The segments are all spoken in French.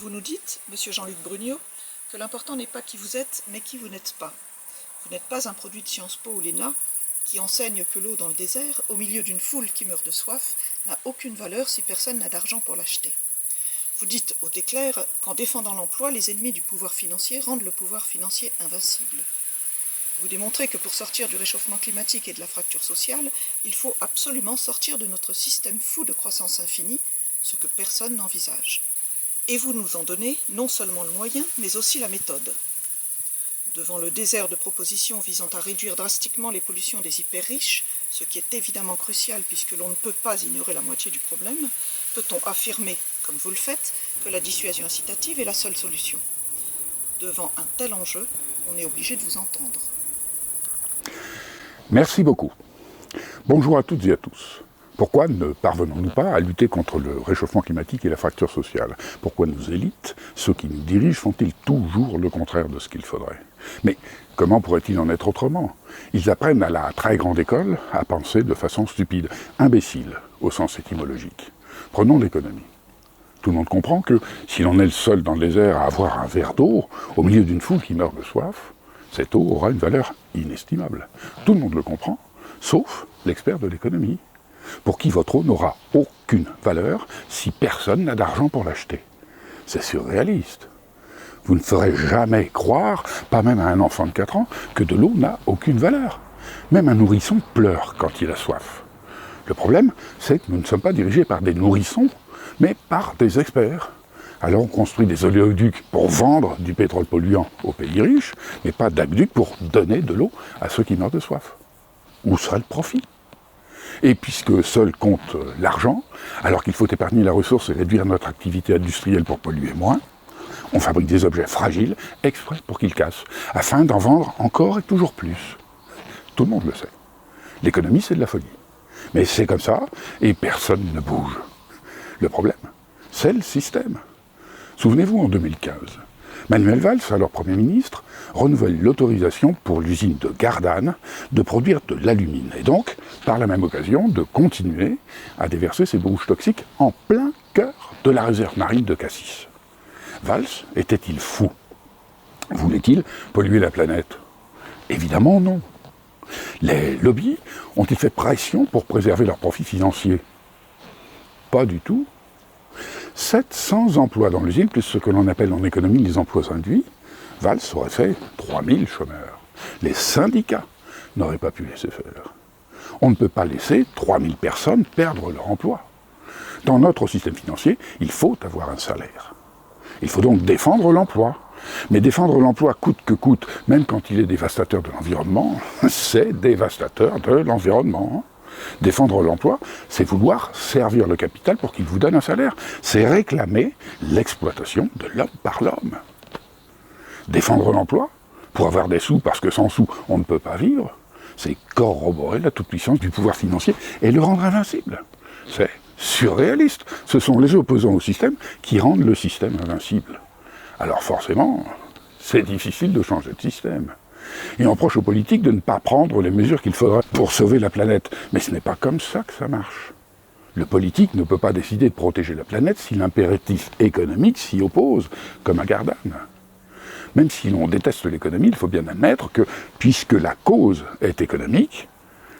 Vous nous dites, monsieur Jean-Luc Brugnot, que l'important n'est pas qui vous êtes, mais qui vous n'êtes pas. Vous n'êtes pas un produit de Sciences Po ou l'ENA qui enseigne que l'eau dans le désert, au milieu d'une foule qui meurt de soif, n'a aucune valeur si personne n'a d'argent pour l'acheter. Vous dites, haut et clair, qu'en défendant l'emploi, les ennemis du pouvoir financier rendent le pouvoir financier invincible. Vous démontrez que pour sortir du réchauffement climatique et de la fracture sociale, il faut absolument sortir de notre système fou de croissance infinie, ce que personne n'envisage. Et vous nous en donnez non seulement le moyen, mais aussi la méthode. Devant le désert de propositions visant à réduire drastiquement les pollutions des hyper-riches, ce qui est évidemment crucial puisque l'on ne peut pas ignorer la moitié du problème, peut-on affirmer, comme vous le faites, que la dissuasion incitative est la seule solution? Devant un tel enjeu, on est obligé de vous entendre. Merci beaucoup. Bonjour à toutes et à tous. Pourquoi ne parvenons-nous pas à lutter contre le réchauffement climatique et la fracture sociale? Pourquoi nos élites, ceux qui nous dirigent, font-ils toujours le contraire de ce qu'il faudrait? Mais comment pourrait-il en être autrement? Ils apprennent à la très grande école à penser de façon stupide, imbécile au sens étymologique. Prenons l'économie. Tout le monde comprend que si l'on est le seul dans le désert à avoir un verre d'eau, au milieu d'une foule qui meurt de soif, cette eau aura une valeur inestimable. Tout le monde le comprend, sauf l'expert de l'économie, pour qui votre eau n'aura aucune valeur si personne n'a d'argent pour l'acheter. C'est surréaliste. Vous ne ferez jamais croire, pas même à un enfant de 4 ans, que de l'eau n'a aucune valeur. Même un nourrisson pleure quand il a soif. Le problème, c'est que nous ne sommes pas dirigés par des nourrissons, mais par des experts. Alors on construit des oléoducs pour vendre du pétrole polluant aux pays riches, mais pas d'aqueducs pour donner de l'eau à ceux qui meurent de soif. Où sera le profit? Et puisque seul compte l'argent, alors qu'il faut épargner la ressource et réduire notre activité industrielle pour polluer moins, on fabrique des objets fragiles exprès pour qu'ils cassent, afin d'en vendre encore et toujours plus. Tout le monde le sait. L'économie, c'est de la folie. Mais c'est comme ça, et personne ne bouge. Le problème, c'est le système. Souvenez-vous, en 2015, Manuel Valls, alors Premier ministre, renouvelle l'autorisation pour l'usine de Gardanne de produire de l'alumine, et donc, par la même occasion, de continuer à déverser ces bouches toxiques en plein cœur de la réserve marine de Cassis. Valls était-il fou? Voulait-il polluer la planète? Évidemment non. Les lobbies ont-ils fait pression pour préserver leurs profits financiers? Pas du tout. 700 emplois dans l'usine, plus ce que l'on appelle en économie les emplois induits, Valls aurait fait 3000 chômeurs. Les syndicats n'auraient pas pu laisser faire. On ne peut pas laisser 3000 personnes perdre leur emploi. Dans notre système financier, il faut avoir un salaire. Il faut donc défendre l'emploi. Mais défendre l'emploi coûte que coûte, même quand il est dévastateur de l'environnement, c'est dévastateur de l'environnement. Défendre l'emploi, c'est vouloir servir le capital pour qu'il vous donne un salaire. C'est réclamer l'exploitation de l'homme par l'homme. Défendre l'emploi, pour avoir des sous, parce que sans sous, on ne peut pas vivre, c'est corroborer la toute-puissance du pouvoir financier et le rendre invincible. C'est surréaliste. Ce sont les opposants au système qui rendent le système invincible. Alors forcément, c'est difficile de changer de système. Et on reproche aux politiques de ne pas prendre les mesures qu'il faudra pour sauver la planète. Mais ce n'est pas comme ça que ça marche. Le politique ne peut pas décider de protéger la planète si l'impératif économique s'y oppose, comme à Gardanne. Même si l'on déteste l'économie, il faut bien admettre que, puisque la cause est économique,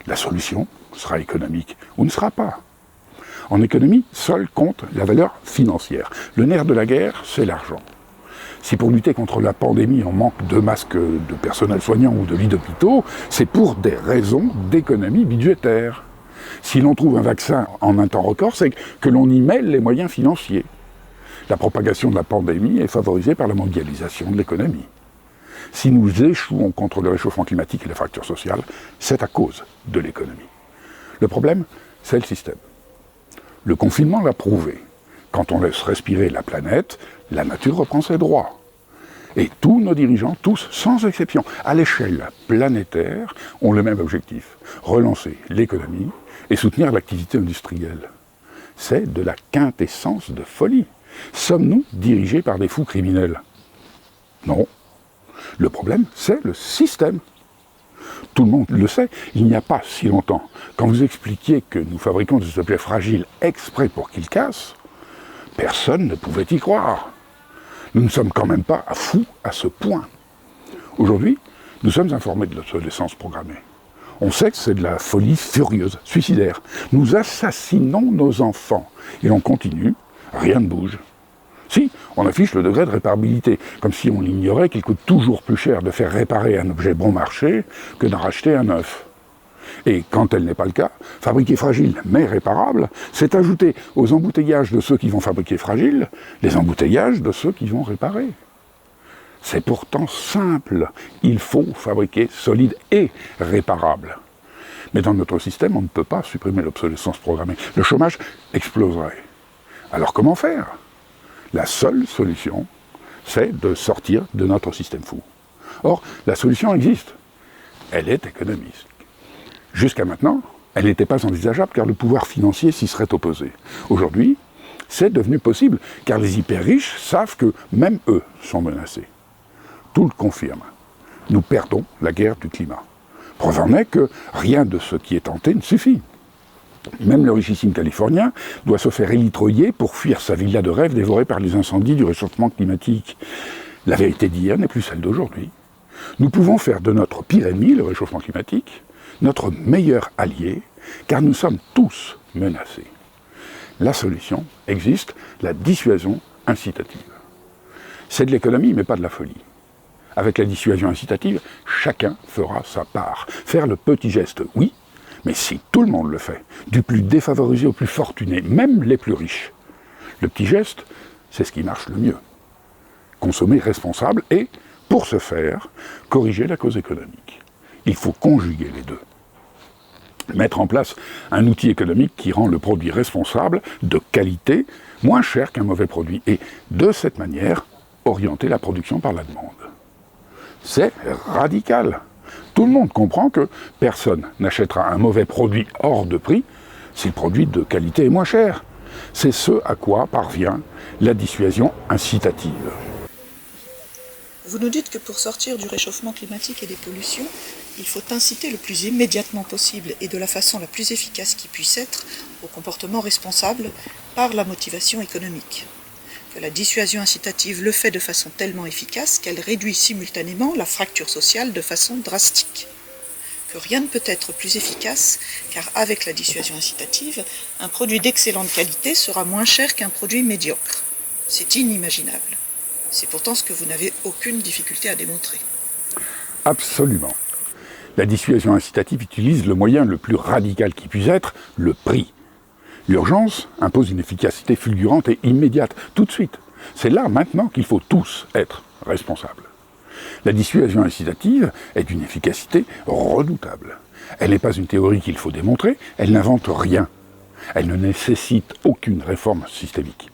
la solution sera économique, ou ne sera pas. En économie, seul compte la valeur financière. Le nerf de la guerre, c'est l'argent. Si pour lutter contre la pandémie, on manque de masques de personnel soignant ou de lits d'hôpitaux, c'est pour des raisons d'économie budgétaire. Si l'on trouve un vaccin en un temps record, c'est que l'on y mêle les moyens financiers. La propagation de la pandémie est favorisée par la mondialisation de l'économie. Si nous échouons contre le réchauffement climatique et la fracture sociale, c'est à cause de l'économie. Le problème, c'est le système. Le confinement l'a prouvé. Quand on laisse respirer la planète, la nature reprend ses droits. Et tous nos dirigeants, tous, sans exception, à l'échelle planétaire, ont le même objectif, relancer l'économie et soutenir l'activité industrielle. C'est de la quintessence de folie. Sommes-nous dirigés par des fous criminels? Non. Le problème, c'est le système. Tout le monde le sait, il n'y a pas si longtemps, quand vous expliquiez que nous fabriquons des objets fragiles exprès pour qu'ils cassent, personne ne pouvait y croire. Nous ne sommes quand même pas fous à ce point. Aujourd'hui, nous sommes informés de l'obsolescence programmée. On sait que c'est de la folie furieuse, suicidaire. Nous assassinons nos enfants et on continue, rien ne bouge. Si, on affiche le degré de réparabilité, comme si on ignorait qu'il coûte toujours plus cher de faire réparer un objet bon marché que d'en racheter un neuf. Et quand tel n'est pas le cas, fabriquer fragile mais réparable, c'est ajouter aux embouteillages de ceux qui vont fabriquer fragile, les embouteillages de ceux qui vont réparer. C'est pourtant simple, il faut fabriquer solide et réparable. Mais dans notre système, on ne peut pas supprimer l'obsolescence programmée. Le chômage exploserait. Alors comment faire ? La seule solution, c'est de sortir de notre système fou. Or, la solution existe. Elle est économique. Jusqu'à maintenant, elle n'était pas envisageable car le pouvoir financier s'y serait opposé. Aujourd'hui, c'est devenu possible car les hyper-riches savent que même eux sont menacés. Tout le confirme. Nous perdons la guerre du climat. Preuve en est que rien de ce qui est tenté ne suffit. Même le richissime californien doit se faire élitroyer pour fuir sa villa de rêve dévorée par les incendies du réchauffement climatique. La vérité d'hier n'est plus celle d'aujourd'hui. Nous pouvons faire de notre pire ennemi, le réchauffement climatique, notre meilleur allié, car nous sommes tous menacés. La solution existe, la dissuasion incitative. C'est de l'économie, mais pas de la folie. Avec la dissuasion incitative, chacun fera sa part. Faire le petit geste, oui, mais si tout le monde le fait, du plus défavorisé au plus fortuné, même les plus riches, le petit geste, c'est ce qui marche le mieux. Consommer responsable et, pour ce faire, corriger la cause économique. Il faut conjuguer les deux. Mettre en place un outil économique qui rend le produit responsable, de qualité, moins cher qu'un mauvais produit, et de cette manière, orienter la production par la demande. C'est radical. Tout le monde comprend que personne n'achètera un mauvais produit hors de prix si le produit de qualité est moins cher. C'est ce à quoi parvient la dissuasion incitative. Vous nous dites que pour sortir du réchauffement climatique et des pollutions, il faut inciter le plus immédiatement possible et de la façon la plus efficace qui puisse être au comportement responsable par la motivation économique. Que la dissuasion incitative le fait de façon tellement efficace qu'elle réduit simultanément la fracture sociale de façon drastique. Que rien ne peut être plus efficace, car avec la dissuasion incitative, un produit d'excellente qualité sera moins cher qu'un produit médiocre. C'est inimaginable. C'est pourtant ce que vous n'avez aucune difficulté à démontrer. Absolument. La dissuasion incitative utilise le moyen le plus radical qui puisse être, le prix. L'urgence impose une efficacité fulgurante et immédiate, tout de suite. C'est là, maintenant, qu'il faut tous être responsables. La dissuasion incitative est d'une efficacité redoutable. Elle n'est pas une théorie qu'il faut démontrer, elle n'invente rien. Elle ne nécessite aucune réforme systémique.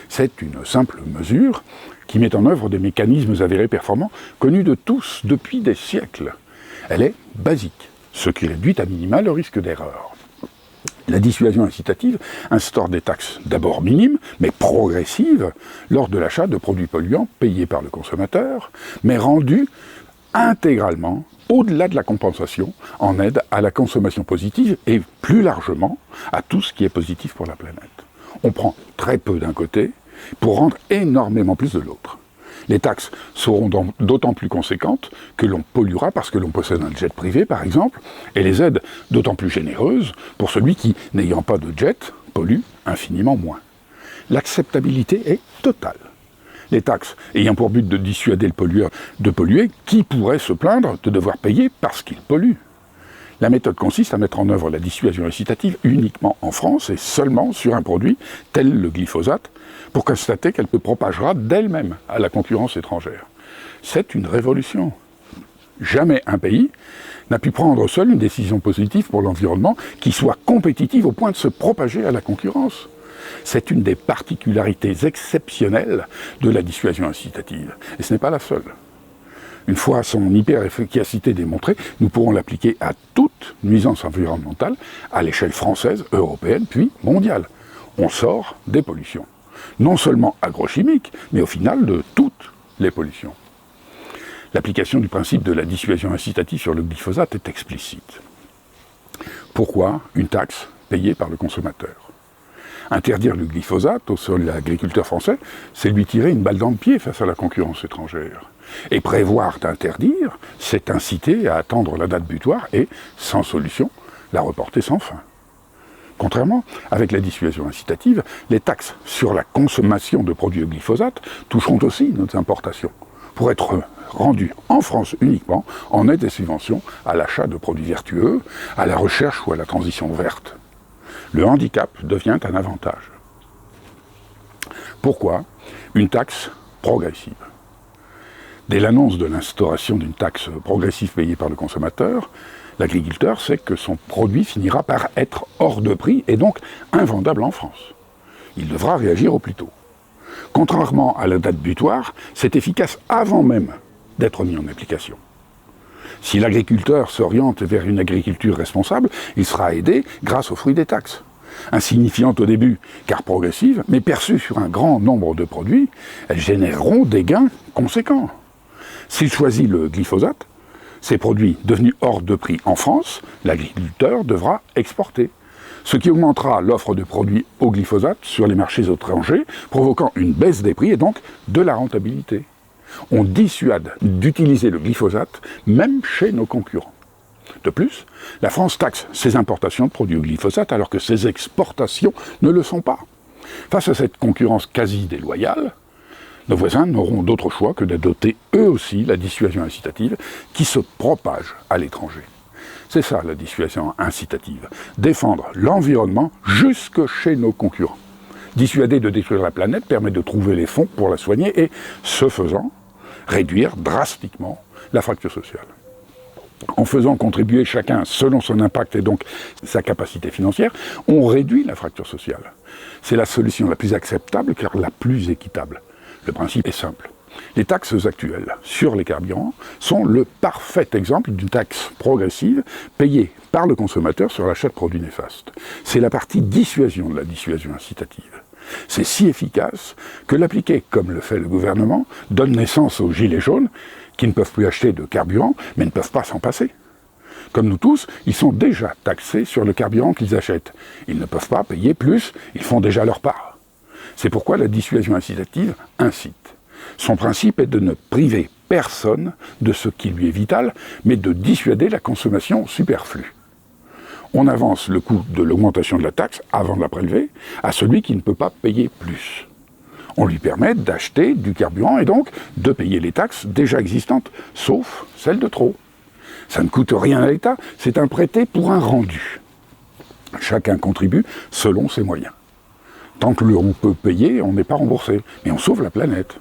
C'est une simple mesure qui met en œuvre des mécanismes avérés performants, connus de tous depuis des siècles. Elle est basique, ce qui réduit à minima le risque d'erreur. La dissuasion incitative instaure des taxes d'abord minimes, mais progressives, lors de l'achat de produits polluants payés par le consommateur, mais rendus intégralement, au-delà de la compensation, en aide à la consommation positive et plus largement à tout ce qui est positif pour la planète. On prend très peu d'un côté pour rendre énormément plus de l'autre. Les taxes seront d'autant plus conséquentes que l'on polluera parce que l'on possède un jet privé, par exemple, et les aides d'autant plus généreuses pour celui qui, n'ayant pas de jet, pollue infiniment moins. L'acceptabilité est totale. Les taxes ayant pour but de dissuader le pollueur de polluer, qui pourrait se plaindre de devoir payer parce qu'il pollue ? La méthode consiste à mettre en œuvre la dissuasion incitative uniquement en France et seulement sur un produit tel le glyphosate, pour constater qu'elle se propagera d'elle-même à la concurrence étrangère. C'est une révolution. Jamais un pays n'a pu prendre seul une décision positive pour l'environnement qui soit compétitive au point de se propager à la concurrence. C'est une des particularités exceptionnelles de la dissuasion incitative, et ce n'est pas la seule. Une fois son hyper-efficacité démontrée, nous pourrons l'appliquer à toute nuisance environnementale, à l'échelle française, européenne, puis mondiale. On sort des pollutions. Non seulement agrochimiques, mais au final de toutes les pollutions. L'application du principe de la dissuasion incitative sur le glyphosate est explicite. Pourquoi une taxe payée par le consommateur ? Interdire le glyphosate au sol de l'agriculteur français, c'est lui tirer une balle dans le pied face à la concurrence étrangère. Et prévoir d'interdire, c'est inciter à attendre la date butoir et, sans solution, la reporter sans fin. Contrairement, avec la dissuasion incitative, les taxes sur la consommation de produits au glyphosate toucheront aussi nos importations, pour être rendues en France uniquement en aide et subventions à l'achat de produits vertueux, à la recherche ou à la transition verte. Le handicap devient un avantage. Pourquoi une taxe progressive? Dès l'annonce de l'instauration d'une taxe progressive payée par le consommateur, l'agriculteur sait que son produit finira par être hors de prix et donc invendable en France. Il devra réagir au plus tôt. Contrairement à la date butoir, c'est efficace avant même d'être mis en application. Si l'agriculteur s'oriente vers une agriculture responsable, il sera aidé grâce au fruit des taxes. Insignifiantes au début, car progressives, mais perçues sur un grand nombre de produits, elles généreront des gains conséquents. S'il choisit le glyphosate, ces produits devenus hors de prix en France, l'agriculteur devra exporter, ce qui augmentera l'offre de produits au glyphosate sur les marchés étrangers, provoquant une baisse des prix et donc de la rentabilité. On dissuade d'utiliser le glyphosate même chez nos concurrents. De plus, la France taxe ses importations de produits au glyphosate alors que ses exportations ne le sont pas. Face à cette concurrence quasi déloyale, nos voisins n'auront d'autre choix que d'adopter eux aussi la dissuasion incitative qui se propage à l'étranger. C'est ça la dissuasion incitative, défendre l'environnement jusque chez nos concurrents. Dissuader de détruire la planète permet de trouver les fonds pour la soigner et, ce faisant, réduire drastiquement la fracture sociale. En faisant contribuer chacun selon son impact et donc sa capacité financière, on réduit la fracture sociale. C'est la solution la plus acceptable car la plus équitable. Le principe est simple. Les taxes actuelles sur les carburants sont le parfait exemple d'une taxe progressive payée par le consommateur sur l'achat de produits néfastes. C'est la partie dissuasion de la dissuasion incitative. C'est si efficace que l'appliquer, comme le fait le gouvernement, donne naissance aux gilets jaunes qui ne peuvent plus acheter de carburant mais ne peuvent pas s'en passer. Comme nous tous, ils sont déjà taxés sur le carburant qu'ils achètent. Ils ne peuvent pas payer plus, ils font déjà leur part. C'est pourquoi la dissuasion incitative incite. Son principe est de ne priver personne de ce qui lui est vital, mais de dissuader la consommation superflue. On avance le coût de l'augmentation de la taxe, avant de la prélever, à celui qui ne peut pas payer plus. On lui permet d'acheter du carburant et donc de payer les taxes déjà existantes, sauf celles de trop. Ça ne coûte rien à l'État, c'est un prêté pour un rendu. Chacun contribue selon ses moyens. Tant que l'on peut payer, on n'est pas remboursé, mais on sauve la planète.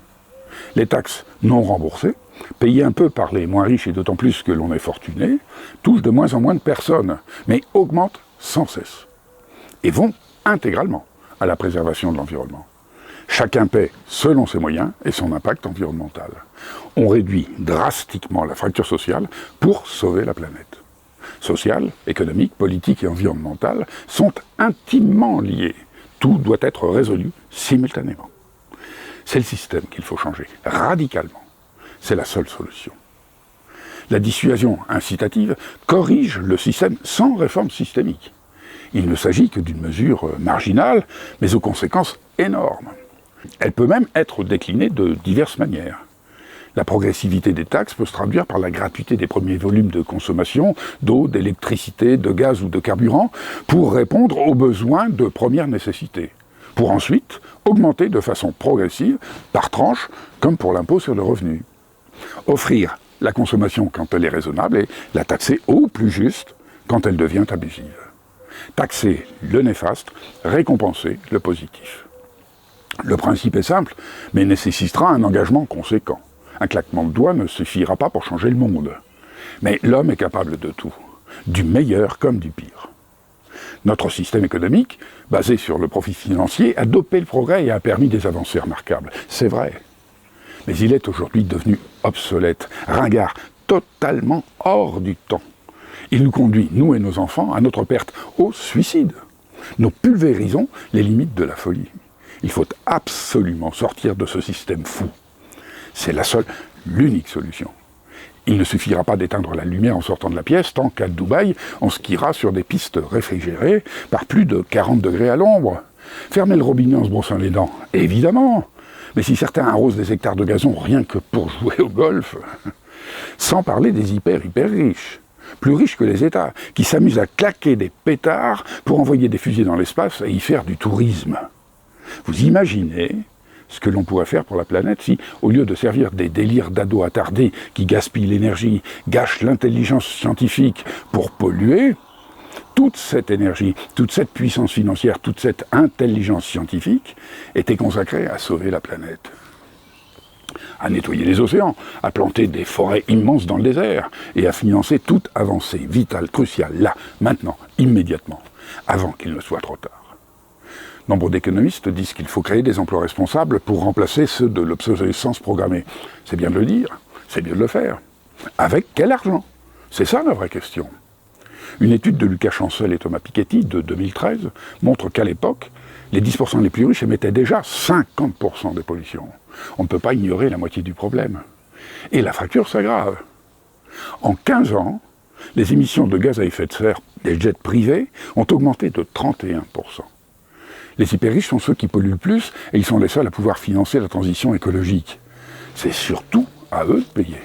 Les taxes non remboursées, payées un peu par les moins riches et d'autant plus que l'on est fortuné, touchent de moins en moins de personnes, mais augmentent sans cesse, et vont intégralement à la préservation de l'environnement. Chacun paie selon ses moyens et son impact environnemental. On réduit drastiquement la fracture sociale pour sauver la planète. Sociale, économique, politique et environnementale sont intimement liées. Tout doit être résolu simultanément. C'est le système qu'il faut changer, radicalement. C'est la seule solution. La dissuasion incitative corrige le système sans réforme systémique. Il ne s'agit que d'une mesure marginale, mais aux conséquences énormes. Elle peut même être déclinée de diverses manières. La progressivité des taxes peut se traduire par la gratuité des premiers volumes de consommation d'eau, d'électricité, de gaz ou de carburant pour répondre aux besoins de première nécessité, pour ensuite augmenter de façon progressive, par tranche, comme pour l'impôt sur le revenu. Offrir la consommation quand elle est raisonnable et la taxer au plus juste quand elle devient abusive. Taxer le néfaste, récompenser le positif. Le principe est simple, mais nécessitera un engagement conséquent. Un claquement de doigts ne suffira pas pour changer le monde. Mais l'homme est capable de tout, du meilleur comme du pire. Notre système économique, basé sur le profit financier, a dopé le progrès et a permis des avancées remarquables. C'est vrai. Mais il est aujourd'hui devenu obsolète, ringard, totalement hors du temps. Il nous conduit, nous et nos enfants, à notre perte, au suicide. Nous pulvérisons les limites de la folie. Il faut absolument sortir de ce système fou. C'est la seule, l'unique solution. Il ne suffira pas d'éteindre la lumière en sortant de la pièce, tant qu'à Dubaï, on skiera sur des pistes réfrigérées par plus de 40 degrés à l'ombre. Fermer le robinet en se brossant les dents, évidemment. Mais si certains arrosent des hectares de gazon rien que pour jouer au golf, sans parler des hyper riches, plus riches que les États, qui s'amusent à claquer des pétards pour envoyer des fusées dans l'espace et y faire du tourisme. Vous imaginez ce que l'on pourrait faire pour la planète si, au lieu de servir des délires d'ados attardés qui gaspillent l'énergie, gâchent l'intelligence scientifique pour polluer, toute cette énergie, toute cette puissance financière, toute cette intelligence scientifique était consacrée à sauver la planète. À nettoyer les océans, à planter des forêts immenses dans le désert et à financer toute avancée vitale, cruciale, là, maintenant, immédiatement, avant qu'il ne soit trop tard. Nombre d'économistes disent qu'il faut créer des emplois responsables pour remplacer ceux de l'obsolescence programmée. C'est bien de le dire, c'est bien de le faire. Avec quel argent? C'est ça la vraie question. Une étude de Lucas Chancel et Thomas Piketty de 2013 montre qu'à l'époque, les 10% les plus riches émettaient déjà 50% des pollutions. On ne peut pas ignorer la moitié du problème. Et la fracture s'aggrave. En 15 ans, les émissions de gaz à effet de serre des jets privés ont augmenté de 31%. Les hyper riches sont ceux qui polluent le plus et ils sont les seuls à pouvoir financer la transition écologique. C'est surtout à eux de payer.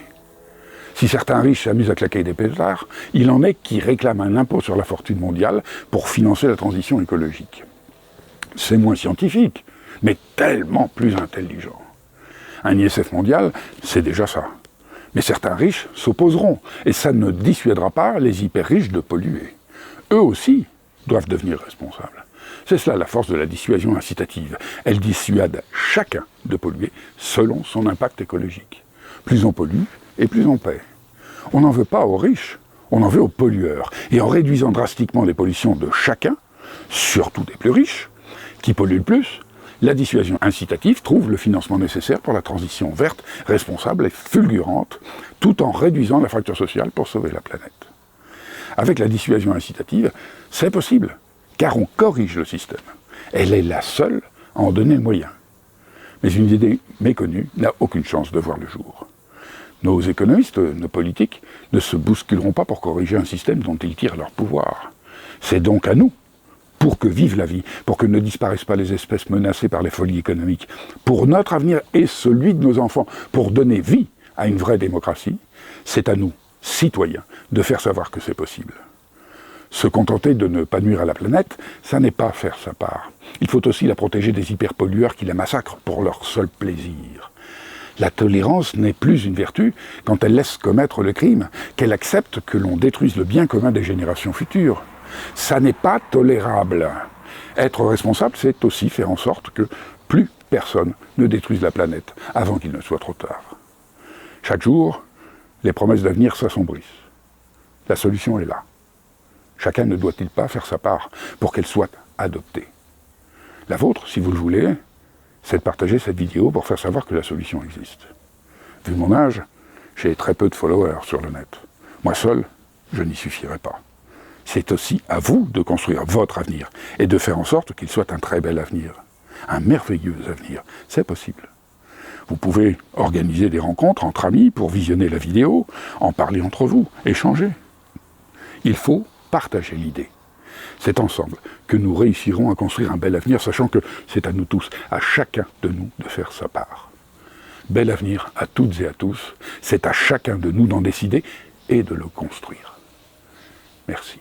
Si certains riches s'amusent à claquer des pétards, il en est qui réclament un impôt sur la fortune mondiale pour financer la transition écologique. C'est moins scientifique, mais tellement plus intelligent. Un ISF mondial, c'est déjà ça. Mais certains riches s'opposeront, et ça ne dissuadera pas les hyper riches de polluer. Eux aussi doivent devenir responsables. C'est cela la force de la dissuasion incitative. Elle dissuade chacun de polluer selon son impact écologique. Plus on pollue, et plus on paie. On n'en veut pas aux riches, on en veut aux pollueurs. Et en réduisant drastiquement les pollutions de chacun, surtout des plus riches, qui polluent le plus, la dissuasion incitative trouve le financement nécessaire pour la transition verte, responsable et fulgurante, tout en réduisant la fracture sociale pour sauver la planète. Avec la dissuasion incitative, c'est possible, car on corrige le système. Elle est la seule à en donner le moyen. Mais une idée méconnue n'a aucune chance de voir le jour. Nos économistes, nos politiques, ne se bousculeront pas pour corriger un système dont ils tirent leur pouvoir. C'est donc à nous, pour que vive la vie, pour que ne disparaissent pas les espèces menacées par les folies économiques, pour notre avenir et celui de nos enfants, pour donner vie à une vraie démocratie, c'est à nous, citoyens, de faire savoir que c'est possible. Se contenter de ne pas nuire à la planète, ça n'est pas faire sa part. Il faut aussi la protéger des hyperpollueurs qui la massacrent pour leur seul plaisir. La tolérance n'est plus une vertu quand elle laisse commettre le crime, qu'elle accepte que l'on détruise le bien commun des générations futures. Ça n'est pas tolérable. Être responsable, c'est aussi faire en sorte que plus personne ne détruise la planète avant qu'il ne soit trop tard. Chaque jour, les promesses d'avenir s'assombrissent. La solution est là. Chacun ne doit-il pas faire sa part pour qu'elle soit adoptée? La vôtre, si vous le voulez, c'est de partager cette vidéo pour faire savoir que la solution existe. Vu mon âge, j'ai très peu de followers sur le net. Moi seul, je n'y suffirai pas. C'est aussi à vous de construire votre avenir et de faire en sorte qu'il soit un très bel avenir, un merveilleux avenir. C'est possible. Vous pouvez organiser des rencontres entre amis pour visionner la vidéo, en parler entre vous, échanger. Il faut partager l'idée. C'est ensemble que nous réussirons à construire un bel avenir, sachant que c'est à nous tous, à chacun de nous, de faire sa part. Bel avenir à toutes et à tous, c'est à chacun de nous d'en décider et de le construire. Merci.